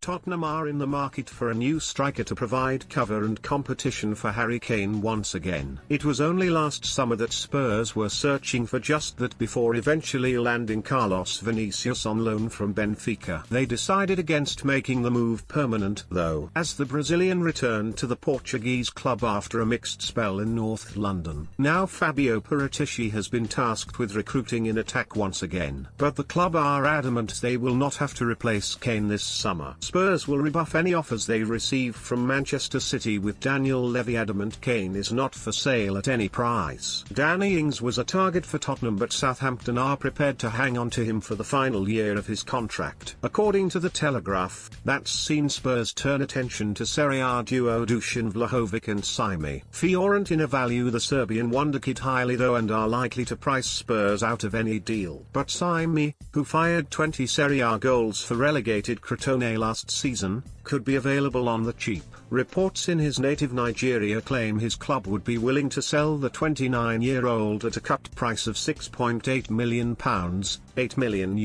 Tottenham are in the market for a new striker to provide cover and competition for Harry Kane once again. It was only last summer that Spurs were searching for just that before eventually landing Carlos Vinicius on loan from Benfica. They decided against making the move permanent though, as the Brazilian returned to the Portuguese club after a mixed spell in North London. Now Fabio Paratici has been tasked with recruiting in attack once again. But the club are adamant they will not have to replace Kane this summer. Spurs will rebuff any offers they receive from Manchester City, with Daniel Levy adamant Kane is not for sale at any price. Danny Ings was a target for Tottenham, but Southampton are prepared to hang on to him for the final year of his contract. According to the Telegraph, that's seen Spurs turn attention to Serie A duo Dusan Vlahovic and Sime. Fiorentina value the Serbian wonderkid highly though and are likely to price Spurs out of any deal. But Sime, who fired 20 Serie A goals for relegated Crotone last season, could be available on the cheap. Reports in his native Nigeria claim his club would be willing to sell the 29-year-old at a cut price of £6.8 million, €8 million.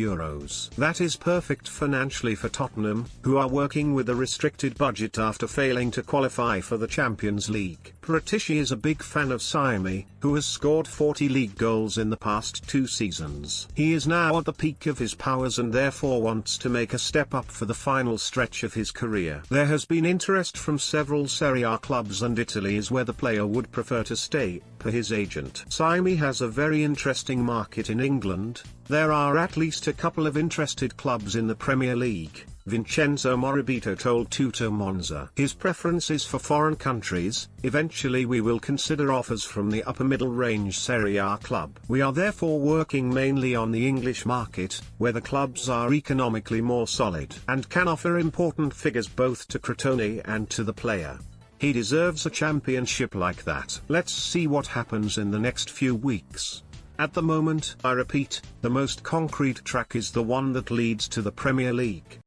That is perfect financially for Tottenham, who are working with a restricted budget after failing to qualify for the Champions League. Paratici is a big fan of Sime, who has scored 40 league goals in the past 2 seasons. He is now at the peak of his powers and therefore wants to make a step up for the final stretch of his career. There has been interest from several Serie A clubs and Italy is where the player would prefer to stay, per his agent. Sime has a very interesting market in England. There are at least a couple of interested clubs in the Premier League. Vincenzo Morabito told Tutto Monza his preference is for foreign countries. Eventually we will consider offers from the upper middle range Serie A club. We are therefore working mainly on the English market, where the clubs are economically more solid and can offer important figures both to Crotone and to the player. He deserves a championship like that. Let's see what happens in the next few weeks. At the moment, I repeat, the most concrete track is the one that leads to the Premier League.